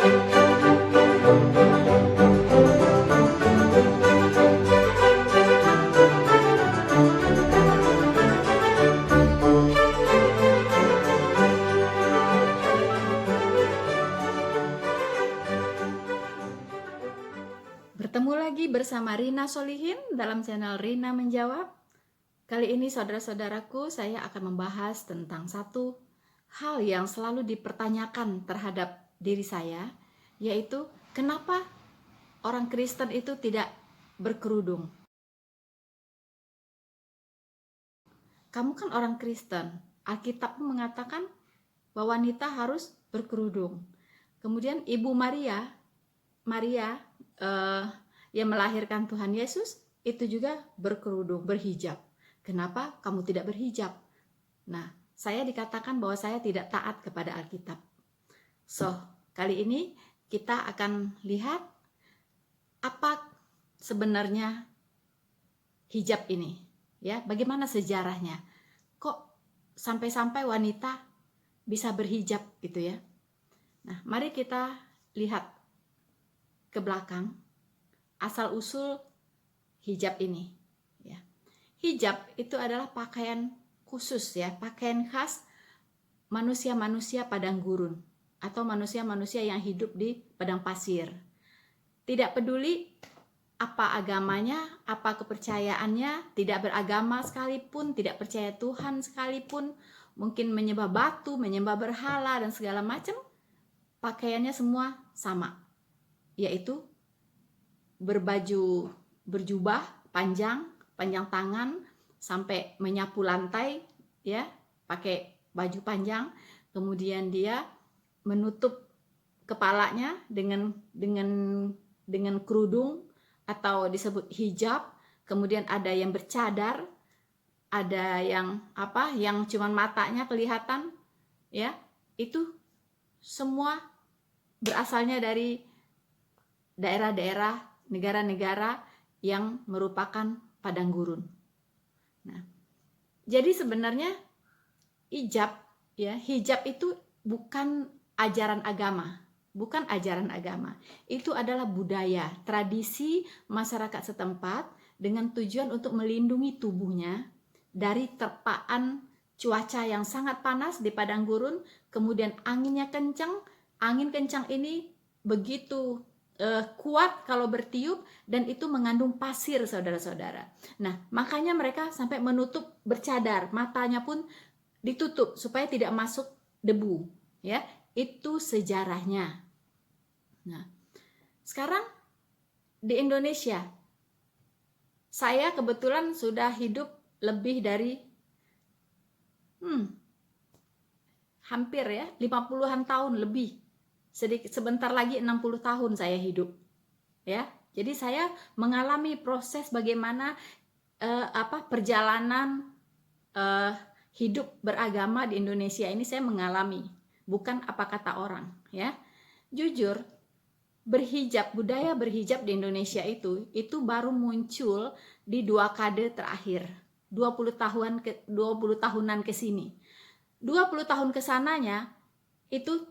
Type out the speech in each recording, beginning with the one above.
Bertemu lagi bersama Rina Solihin dalam channel Rina Menjawab. Kali ini saudara-saudaraku, saya akan membahas tentang satu hal yang selalu dipertanyakan terhadap diri saya, yaitu kenapa orang Kristen itu tidak berkerudung. Kamu kan orang Kristen, Alkitab mengatakan bahwa wanita harus berkerudung. Kemudian Ibu Maria yang melahirkan Tuhan Yesus itu juga berkerudung, berhijab. Kenapa kamu tidak berhijab? Nah, saya dikatakan bahwa saya tidak taat kepada Alkitab. So, kali ini kita akan lihat apa sebenarnya hijab ini, ya, bagaimana sejarahnya. Kok sampai-sampai wanita bisa berhijab gitu ya. Nah, mari kita lihat ke belakang asal-usul hijab ini. Ya. Hijab itu adalah pakaian khusus ya, pakaian khas manusia-manusia padang gurun atau manusia-manusia yang hidup di padang pasir. Tidak peduli apa agamanya, apa kepercayaannya, tidak beragama sekalipun, tidak percaya Tuhan sekalipun, mungkin menyembah batu, menyembah berhala dan segala macam, pakaiannya semua sama, yaitu berjubah panjang tangan sampai menyapu lantai ya, pakai baju panjang, kemudian dia menutup kepalanya dengan kerudung atau disebut hijab, kemudian ada yang bercadar, ada yang yang cuman matanya kelihatan ya. Itu semua berasalnya dari daerah-daerah, negara-negara yang merupakan padang gurun. Nah, jadi sebenarnya hijab itu bukan ajaran agama, Itu adalah budaya, tradisi masyarakat setempat dengan tujuan untuk melindungi tubuhnya dari terpaan cuaca yang sangat panas di padang gurun, kemudian anginnya kencang. Angin kencang ini begitu kuat kalau bertiup dan itu mengandung pasir, saudara-saudara. Nah, makanya mereka sampai menutup, bercadar, matanya pun ditutup supaya tidak masuk debu, ya. Itu sejarahnya. Nah, sekarang di Indonesia, saya kebetulan sudah hidup lebih dari hampir ya 50-an tahun lebih. Sebentar lagi 60 tahun saya hidup. Ya. Jadi saya mengalami proses bagaimana perjalanan hidup beragama di Indonesia ini, saya mengalami, bukan apa kata orang, ya. Jujur, budaya berhijab di Indonesia itu baru muncul di 2 dekade terakhir, 20 tahunan ke sini. 20 tahun kesananya itu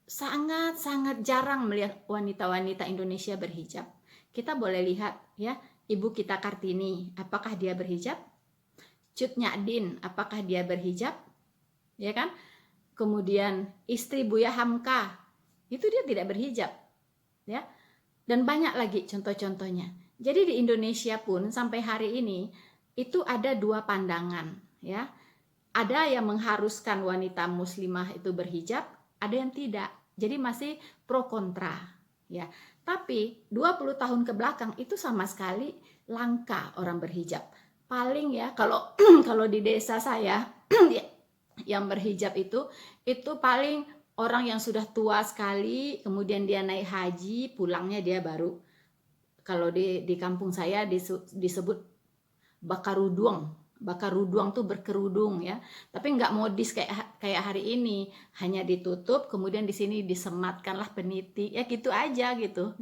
sangat jarang melihat wanita-wanita Indonesia berhijab. Kita boleh lihat ya, Ibu kita Kartini, apakah dia berhijab? Cut Nyak apakah dia berhijab? Ya kan? Kemudian istri Buya Hamka, itu dia tidak berhijab. Ya. Dan banyak lagi contoh-contohnya. Jadi di Indonesia pun sampai hari ini itu ada 2 pandangan, ya. Ada yang mengharuskan wanita muslimah itu berhijab, ada yang tidak. Jadi masih pro kontra, ya. Tapi 20 tahun ke belakang itu sama sekali langka orang berhijab. Paling ya kalau kalau di desa saya yang berhijab itu paling orang yang sudah tua sekali, kemudian dia naik haji, pulangnya dia baru. Kalau di kampung saya disebut Bakaruduang tuh berkerudung ya, tapi nggak modis kayak hari ini, hanya ditutup, kemudian di sini disematkanlah peniti, ya gitu aja gitu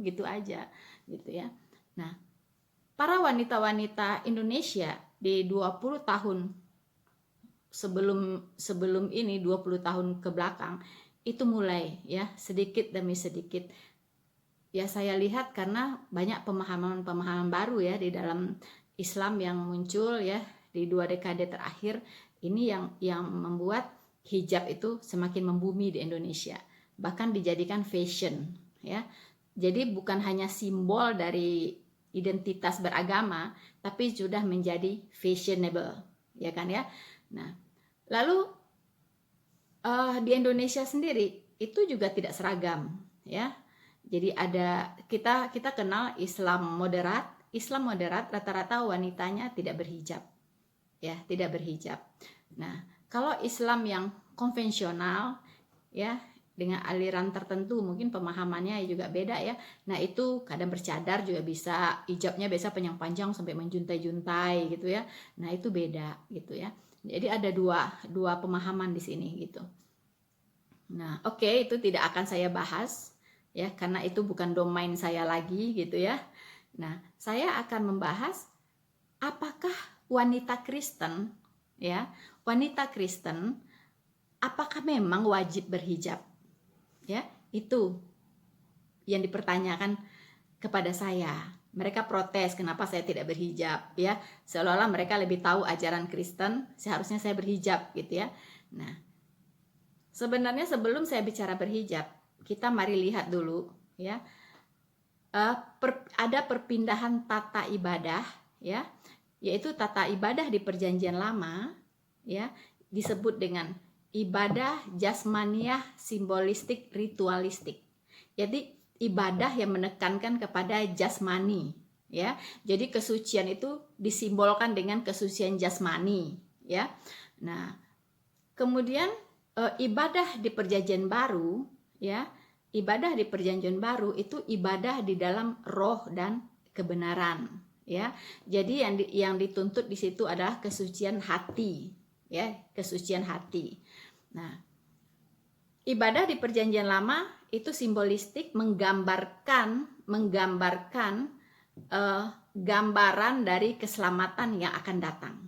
ya. Nah, para wanita-wanita Indonesia di 20 tahun sebelum ini, 20 tahun ke belakang, itu mulai ya sedikit demi sedikit. Ya saya lihat karena banyak pemahaman-pemahaman baru ya di dalam Islam yang muncul ya di 2 dekade terakhir ini yang membuat hijab itu semakin membumi di Indonesia, bahkan dijadikan fashion ya. Jadi bukan hanya simbol dari identitas beragama, tapi sudah menjadi fashionable, ya kan ya. Nah, lalu di Indonesia sendiri itu juga tidak seragam, ya. Jadi kita kenal Islam moderat. Islam moderat rata-rata wanitanya tidak berhijab, ya, tidak berhijab. Nah, kalau Islam yang konvensional, ya, dengan aliran tertentu mungkin pemahamannya juga beda ya. Nah itu kadang bercadar juga bisa, hijabnya biasa panjang-panjang sampai menjuntai-juntai gitu ya. Nah itu beda gitu ya. Jadi ada dua pemahaman di sini gitu. Nah oke, itu tidak akan saya bahas ya karena itu bukan domain saya lagi gitu ya. Nah saya akan membahas apakah wanita Kristen ya, wanita Kristen apakah memang wajib berhijab? Ya, itu yang dipertanyakan kepada saya. Mereka protes kenapa saya tidak berhijab ya, seolah-olah mereka lebih tahu ajaran Kristen, seharusnya saya berhijab gitu ya. Nah, sebenarnya sebelum saya bicara berhijab, kita mari lihat dulu ya. Ada perpindahan tata ibadah ya, yaitu tata ibadah di Perjanjian Lama ya, disebut dengan ibadah jasmaniah simbolistik ritualistik. Jadi ibadah yang menekankan kepada jasmani ya. Jadi kesucian itu disimbolkan dengan kesucian jasmani ya. Nah, kemudian ibadah di Perjanjian Baru ya, ibadah di Perjanjian Baru itu ibadah di dalam roh dan kebenaran ya. Jadi yang dituntut di situ adalah kesucian hati ya, kesucian hati. Nah, ibadah di Perjanjian Lama itu simbolistik menggambarkan gambaran dari keselamatan yang akan datang.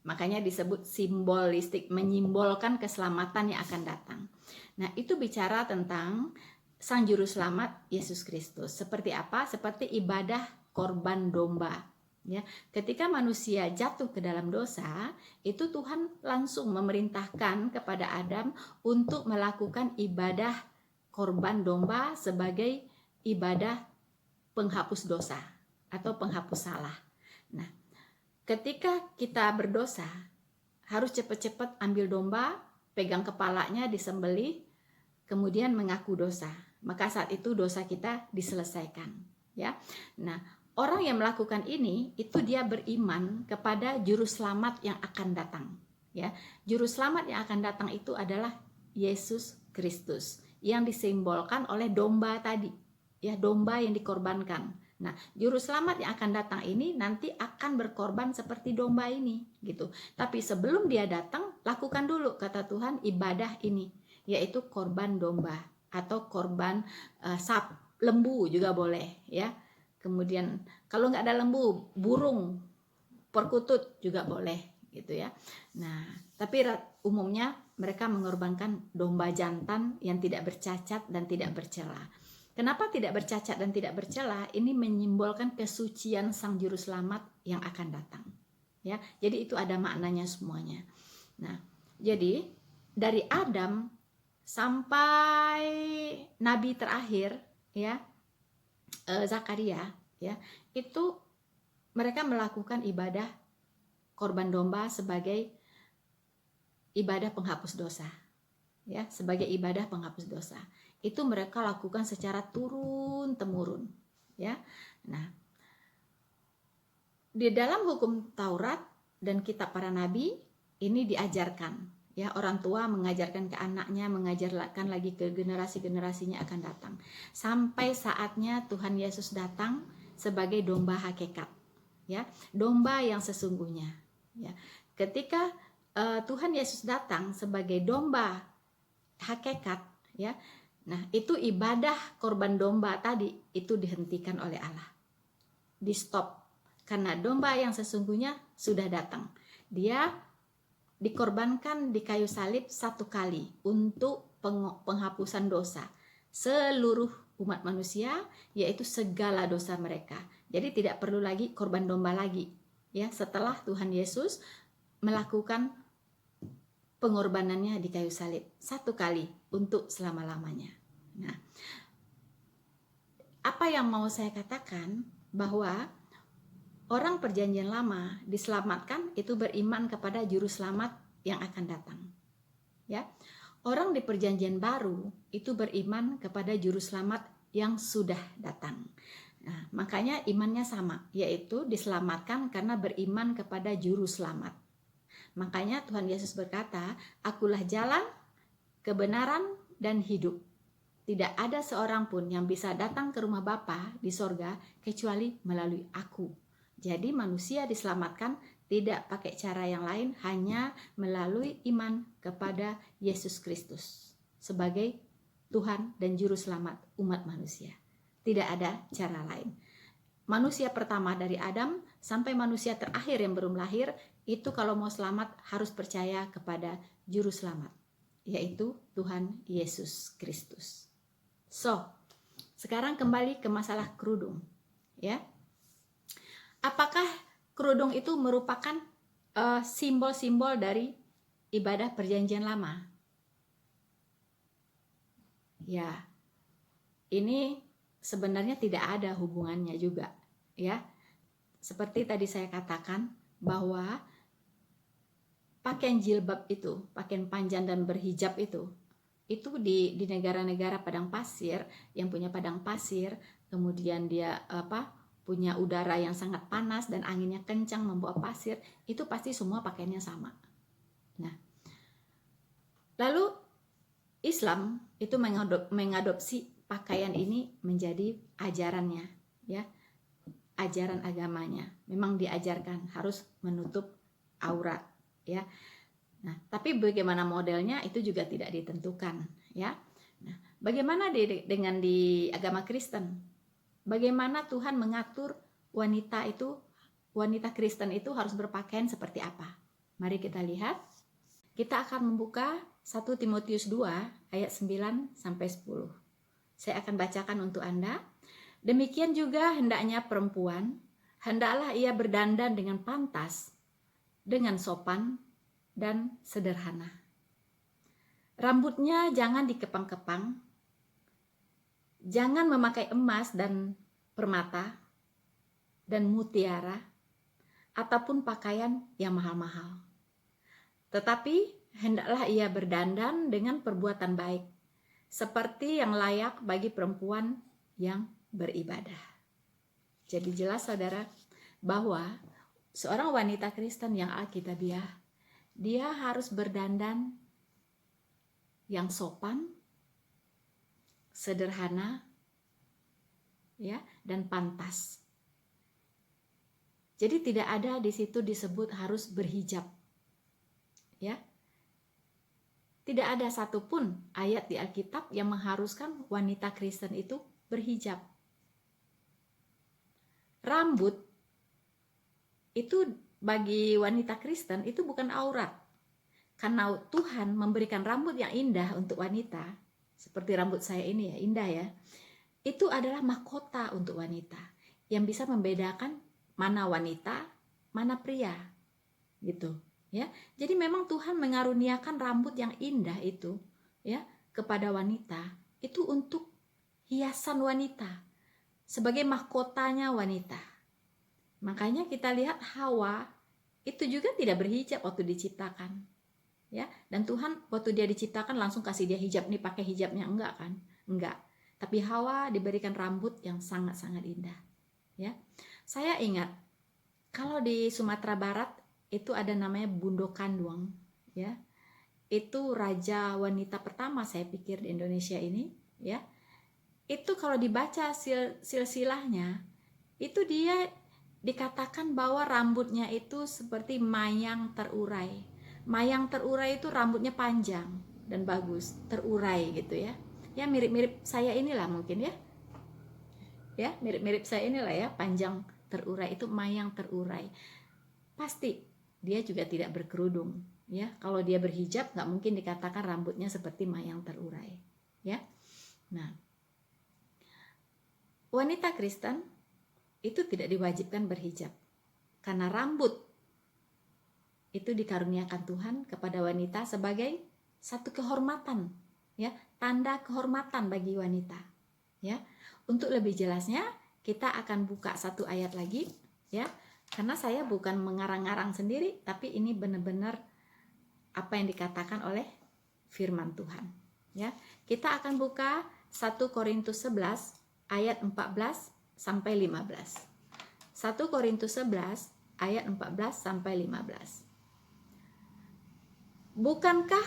Makanya disebut simbolistik, menyimbolkan keselamatan yang akan datang. Nah, itu bicara tentang Sang Juru Selamat Yesus Kristus. Seperti apa? Seperti ibadah korban domba. Ya, ketika manusia jatuh ke dalam dosa, itu Tuhan langsung memerintahkan kepada Adam untuk melakukan ibadah korban domba sebagai ibadah penghapus dosa atau penghapus salah. Nah, ketika kita berdosa, harus cepat-cepat ambil domba, pegang kepalanya, disembelih, kemudian mengaku dosa. Maka saat itu dosa kita diselesaikan. Ya, nah orang yang melakukan ini itu dia beriman kepada juru selamat yang akan datang ya. Juru selamat yang akan datang itu adalah Yesus Kristus yang disimbolkan oleh domba tadi ya, domba yang dikorbankan. Nah, juru selamat yang akan datang ini nanti akan berkorban seperti domba ini gitu. Tapi sebelum dia datang, lakukan dulu kata Tuhan ibadah ini, yaitu korban domba atau korban lembu juga boleh ya. Kemudian kalau nggak ada lembu, burung perkutut juga boleh gitu ya. Nah, tapi umumnya mereka mengorbankan domba jantan yang tidak bercacat dan tidak bercela. Kenapa tidak bercacat dan tidak bercela? Ini menyimbolkan kesucian Sang Juru Selamat yang akan datang. Ya, jadi itu ada maknanya semuanya. Nah, jadi dari Adam sampai Nabi terakhir ya, Zakaria ya, itu mereka melakukan ibadah korban domba sebagai ibadah penghapus dosa ya, sebagai ibadah penghapus dosa. Itu mereka lakukan secara turun temurun ya. Nah, di dalam hukum Taurat dan kitab para nabi ini diajarkan ya, orang tua mengajarkan ke anaknya, mengajarkan lagi ke generasi-generasinya akan datang. Sampai saatnya Tuhan Yesus datang sebagai domba hakikat. Ya, domba yang sesungguhnya. Ya, ketika Tuhan Yesus datang sebagai domba hakikat, ya, nah itu ibadah korban domba tadi itu dihentikan oleh Allah, di stop, karena domba yang sesungguhnya sudah datang. Dia dikorbankan di kayu salib satu kali untuk penghapusan dosa seluruh umat manusia, yaitu segala dosa mereka. Jadi tidak perlu lagi korban domba lagi, ya, setelah Tuhan Yesus melakukan pengorbanannya di kayu salib satu kali untuk selama-lamanya. Nah, apa yang mau saya katakan, bahwa orang perjanjian lama diselamatkan itu beriman kepada juru selamat yang akan datang. Ya. Orang di perjanjian baru itu beriman kepada juru selamat yang sudah datang. Nah, makanya imannya sama, yaitu diselamatkan karena beriman kepada juru selamat. Makanya Tuhan Yesus berkata, "Akulah jalan, kebenaran, dan hidup. Tidak ada seorang pun yang bisa datang ke rumah Bapa di sorga kecuali melalui aku." Jadi manusia diselamatkan tidak pakai cara yang lain, hanya melalui iman kepada Yesus Kristus sebagai Tuhan dan Juru Selamat umat manusia. Tidak ada cara lain. Manusia pertama dari Adam sampai manusia terakhir yang belum lahir, itu kalau mau selamat harus percaya kepada Juru Selamat, yaitu Tuhan Yesus Kristus. So, sekarang kembali ke masalah kerudung, ya. Apakah kerudung itu merupakan simbol-simbol dari ibadah perjanjian lama? Ya, ini sebenarnya tidak ada hubungannya juga, ya. Seperti tadi saya katakan bahwa pakaian jilbab itu, pakaian panjang dan berhijab itu di negara-negara padang pasir, yang punya padang pasir, kemudian dia punya udara yang sangat panas dan anginnya kencang membawa pasir, itu pasti semua pakaiannya sama. Nah, lalu Islam itu mengadopsi pakaian ini menjadi ajarannya, ya, ajaran agamanya. Memang diajarkan harus menutup aurat, ya. Nah, tapi bagaimana modelnya itu juga tidak ditentukan, ya. Nah, bagaimana dengan di agama Kristen? Bagaimana Tuhan mengatur wanita Kristen itu harus berpakaian seperti apa? Mari kita lihat. Kita akan membuka 1 Timotius 2 ayat 9 sampai 10. Saya akan bacakan untuk Anda. Demikian juga hendaknya perempuan, hendaklah ia berdandan dengan pantas, dengan sopan dan sederhana. Rambutnya jangan dikepang-kepang, jangan memakai emas dan permata dan mutiara ataupun pakaian yang mahal-mahal. Tetapi hendaklah ia berdandan dengan perbuatan baik, seperti yang layak bagi perempuan yang beribadah. Jadi jelas saudara, bahwa seorang wanita Kristen yang alkitabiah, dia harus berdandan yang sopan, sederhana, ya, dan pantas. Jadi tidak ada di situ disebut harus berhijab, ya. Tidak ada satupun ayat di Alkitab yang mengharuskan wanita Kristen itu berhijab. Rambut itu bagi wanita Kristen itu bukan aurat, karena Tuhan memberikan rambut yang indah untuk wanita. Seperti rambut saya ini ya, indah ya. Itu adalah mahkota untuk wanita yang bisa membedakan mana wanita, mana pria, gitu ya. Jadi memang Tuhan mengaruniakan rambut yang indah itu ya kepada wanita, itu untuk hiasan wanita, sebagai mahkotanya wanita. Makanya kita lihat Hawa itu juga tidak berhijab waktu diciptakan, ya. Dan Tuhan waktu dia diciptakan langsung kasih dia hijab, nih pakai hijabnya, enggak kan? Enggak. Tapi Hawa diberikan rambut yang sangat-sangat indah, ya. Saya ingat kalau di Sumatera Barat itu ada namanya Bundo Kanduang, ya. Itu raja wanita pertama saya pikir di Indonesia ini, ya. Itu kalau dibaca silsilahnya, itu dia dikatakan bahwa rambutnya itu seperti mayang terurai. Mayang terurai itu rambutnya panjang dan bagus, terurai gitu ya. Ya mirip-mirip saya inilah mungkin ya. Ya, mirip-mirip saya inilah ya, panjang terurai, itu mayang terurai. Pasti dia juga tidak berkerudung, ya. Kalau dia berhijab nggak mungkin dikatakan rambutnya seperti mayang terurai, ya. Nah, wanita Kristen itu tidak diwajibkan berhijab karena rambut itu dikaruniakan Tuhan kepada wanita sebagai satu kehormatan, ya, tanda kehormatan bagi wanita, ya. Untuk lebih jelasnya kita akan buka satu ayat lagi, ya, karena saya bukan mengarang-arang sendiri, tapi ini benar-benar apa yang dikatakan oleh firman Tuhan, ya. Kita akan buka 1 Korintus 11 ayat 14 sampai 15. 1 Korintus 11 ayat 14 sampai 15. Bukankah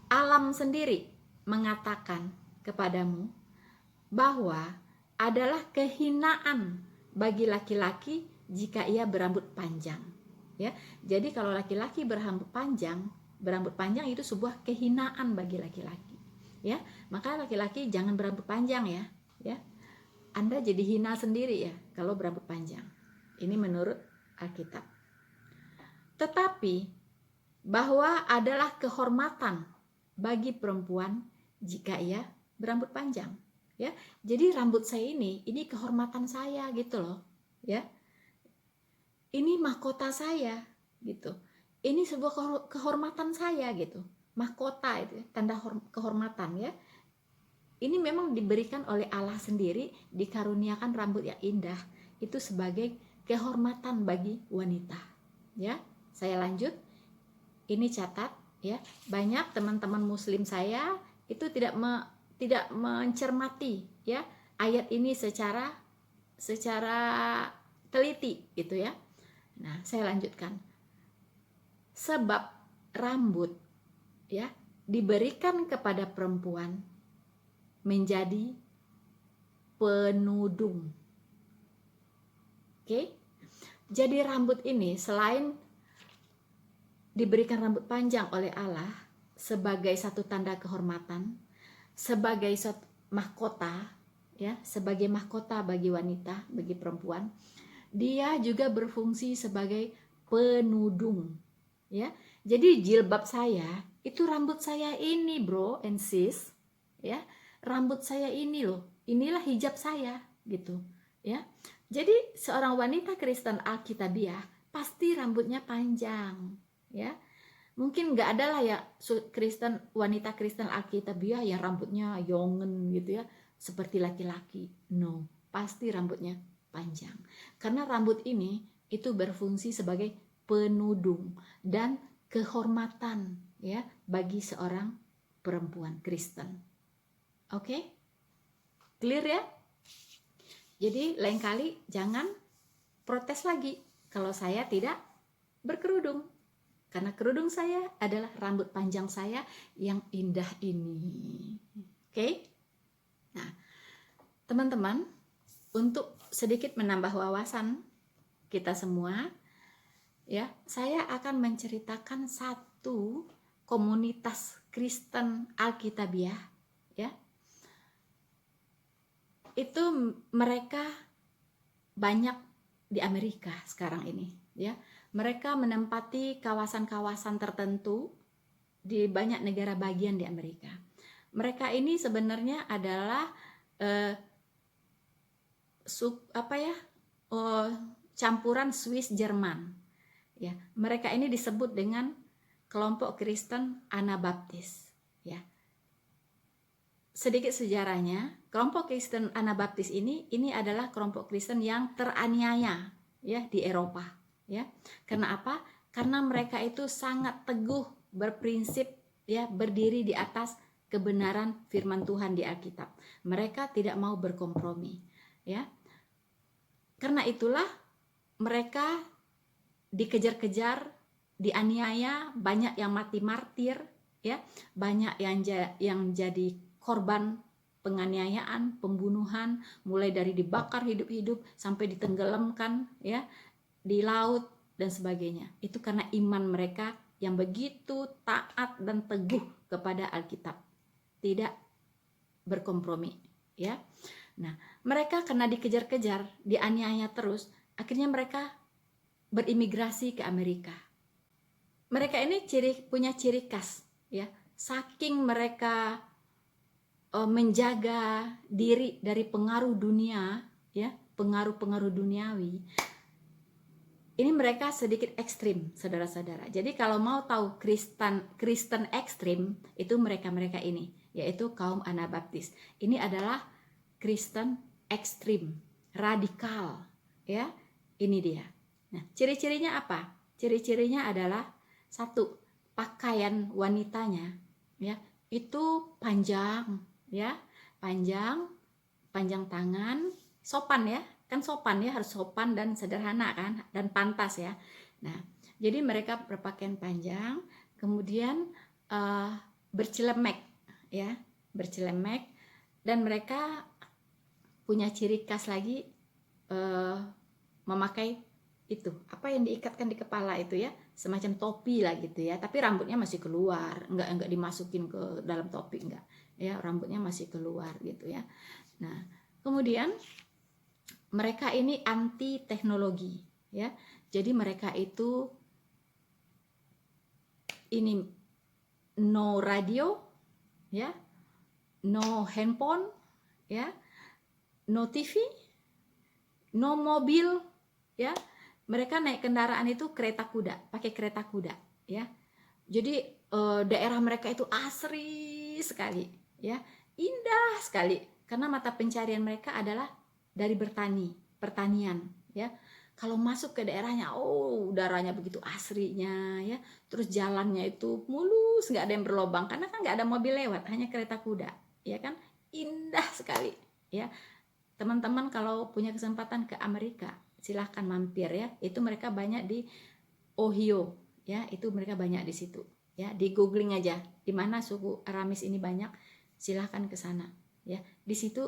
alam sendiri mengatakan kepadamu bahwa adalah kehinaan bagi laki-laki jika ia berambut panjang, ya. Jadi kalau laki-laki berambut panjang itu sebuah kehinaan bagi laki-laki, ya. Maka laki-laki jangan berambut panjang, ya, ya. Anda jadi hina sendiri, ya, kalau berambut panjang. Ini menurut Alkitab. Tetapi bahwa adalah kehormatan bagi perempuan jika ia berambut panjang, ya. Jadi rambut saya ini kehormatan saya gitu loh, ya. Ini mahkota saya gitu. Ini sebuah kehormatan saya gitu. Mahkota itu, tanda kehormatan, ya. Ini memang diberikan oleh Allah sendiri, dikaruniakan rambut yang indah itu sebagai kehormatan bagi wanita, ya. Saya lanjut. Ini catat, ya. Banyak teman-teman muslim saya itu tidak mencermati, ya, ayat ini secara teliti gitu, ya. Nah, saya lanjutkan. Sebab rambut, ya, diberikan kepada perempuan menjadi penudung. Oke? Jadi rambut ini selain diberikan rambut panjang oleh Allah sebagai satu tanda kehormatan, sebagai suatu mahkota, ya, sebagai mahkota bagi wanita, bagi perempuan, dia juga berfungsi sebagai penudung, ya. Jadi jilbab saya itu rambut saya ini, bro and sis, ya. Rambut saya ini loh, inilah hijab saya gitu, ya. Jadi seorang wanita Kristen Alkitabiah pasti rambutnya panjang, ya. Mungkin nggak ada lah ya wanita Kristen Alkitabiah yang rambutnya yongen gitu, ya, seperti laki-laki. No, pasti rambutnya panjang. Karena rambut ini itu berfungsi sebagai penudung dan kehormatan, ya, bagi seorang perempuan Kristen. Oke? Clear, ya? Jadi lain kali jangan protes lagi kalau saya tidak berkerudung. Karena kerudung saya adalah rambut panjang saya yang indah ini. Oke? Nah, teman-teman, untuk sedikit menambah wawasan kita semua, ya, saya akan menceritakan satu komunitas Kristen Alkitabiah, ya. Itu mereka banyak di Amerika sekarang ini, ya. Mereka menempati kawasan-kawasan tertentu di banyak negara bagian di Amerika. Mereka ini sebenarnya adalah campuran Swiss Jerman, ya. Mereka ini disebut dengan kelompok Kristen Anabaptis, ya. Sedikit sejarahnya, kelompok Kristen Anabaptis ini adalah kelompok Kristen yang teraniaya, ya, di Eropa, ya. Karena apa? Karena mereka itu sangat teguh berprinsip, ya, berdiri di atas kebenaran firman Tuhan di Alkitab. Mereka tidak mau berkompromi, ya. Karena itulah mereka dikejar-kejar, dianiaya, banyak yang mati martir, ya, banyak yang jadi korban penganiayaan, pembunuhan, mulai dari dibakar hidup-hidup sampai ditenggelamkan, ya, di laut dan sebagainya. Itu karena iman mereka yang begitu taat dan teguh kepada Alkitab, tidak berkompromi, ya. Nah, mereka karena dikejar-kejar, dianiaya terus, akhirnya mereka berimigrasi ke Amerika. mereka ini punya ciri khas, ya. Saking mereka menjaga diri dari pengaruh dunia, ya, pengaruh-pengaruh duniawi. Ini mereka sedikit ekstrim, saudara-saudara. Jadi kalau mau tahu Kristen ekstrim, itu mereka-mereka ini, yaitu kaum Anabaptis. Ini adalah Kristen ekstrim, radikal, ya. Ini dia. Nah, ciri-cirinya apa? Ciri-cirinya adalah satu, pakaian wanitanya, ya, itu panjang, ya, panjang tangan, sopan ya. Kan sopan ya, harus sopan dan sederhana kan, dan pantas ya. Nah, jadi mereka berpakaian panjang, kemudian bercelemek ya, bercelemek, dan mereka punya ciri khas lagi, memakai itu apa yang diikatkan di kepala itu ya, semacam topi lah gitu ya, tapi rambutnya masih keluar, enggak dimasukin ke dalam topi, enggak ya, rambutnya masih keluar gitu ya. Nah, kemudian mereka ini anti teknologi ya. Jadi mereka itu ini no radio ya, no handphone ya, no TV, no mobil ya. Mereka naik kendaraan itu kereta kuda, pakai kereta kuda ya. Jadi daerah mereka itu asri sekali ya, indah sekali, karena mata pencarian mereka adalah dari pertanian ya. Kalau masuk ke daerahnya, udaranya begitu asrinya ya, terus jalannya itu mulus, nggak ada yang berlobang karena kan nggak ada mobil lewat, hanya kereta kuda ya kan, indah sekali ya. Teman-teman kalau punya kesempatan ke Amerika, silahkan mampir ya. Itu mereka banyak di Ohio ya, itu mereka banyak di situ ya. Di googling aja di mana suku Aramis ini banyak, silahkan ke sana ya. Di situ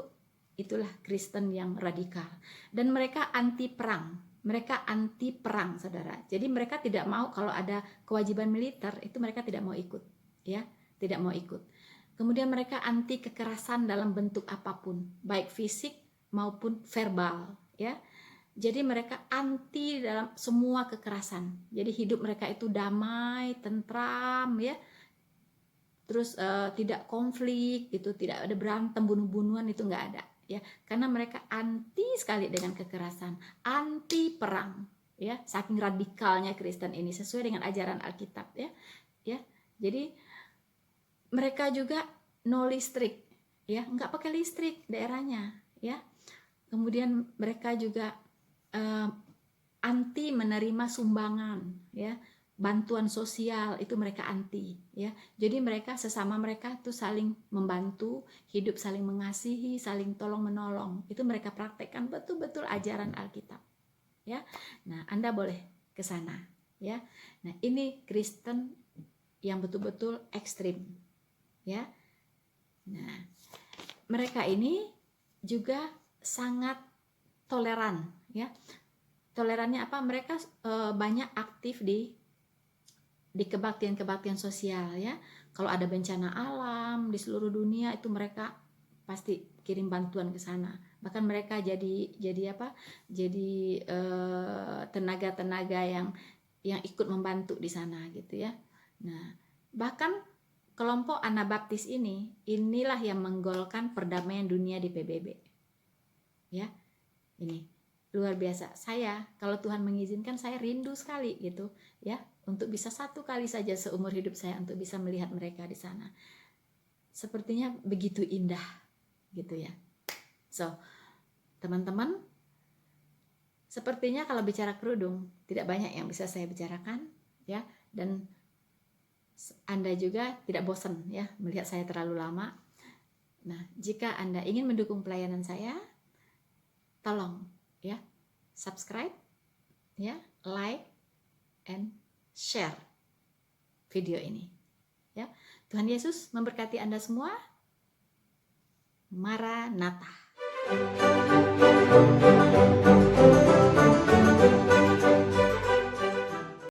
itulah Kristen yang radikal, dan mereka anti perang. Mereka anti perang, saudara. Jadi mereka tidak mau kalau ada kewajiban militer, itu mereka tidak mau ikut ya, tidak mau ikut. Kemudian mereka anti kekerasan dalam bentuk apapun, baik fisik maupun verbal ya. Jadi mereka anti dalam semua kekerasan. Jadi hidup mereka itu damai, tentram ya. Terus tidak konflik gitu, tidak ada berantem, bunuh-bunuhan, itu nggak ada ya. Karena mereka anti sekali dengan kekerasan, anti perang ya. Saking radikalnya Kristen ini, sesuai dengan ajaran Alkitab ya. Ya. Jadi mereka juga no listrik ya, nggak pakai listrik daerahnya ya. Kemudian mereka juga anti menerima sumbangan ya, bantuan sosial, itu mereka anti ya. Jadi mereka sesama mereka tuh saling membantu, hidup saling mengasihi, saling tolong menolong. Itu mereka praktekkan betul-betul ajaran Alkitab ya. Nah, Anda boleh ke sana ya. Nah, ini Kristen yang betul-betul ekstrim ya. Nah, mereka ini juga sangat toleran ya. Tolerannya apa? Mereka banyak aktif di kebaktian-kebaktian sosial ya. Kalau ada bencana alam di seluruh dunia, itu mereka pasti kirim bantuan ke sana. Bahkan mereka jadi apa? Jadi tenaga-tenaga yang ikut membantu di sana gitu ya. Nah, bahkan kelompok Anabaptis inilah yang menggolkan perdamaian dunia di PBB ya. Ini luar biasa. Saya kalau Tuhan mengizinkan, saya rindu sekali gitu ya, untuk bisa satu kali saja seumur hidup saya untuk bisa melihat mereka di sana. Sepertinya begitu indah gitu ya. So, teman-teman, sepertinya kalau bicara kerudung tidak banyak yang bisa saya bicarakan ya, dan Anda juga tidak bosan ya melihat saya terlalu lama. Nah, jika Anda ingin mendukung pelayanan saya, tolong ya, subscribe ya, like and share video ini ya. Tuhan Yesus memberkati Anda semua. Maranatha.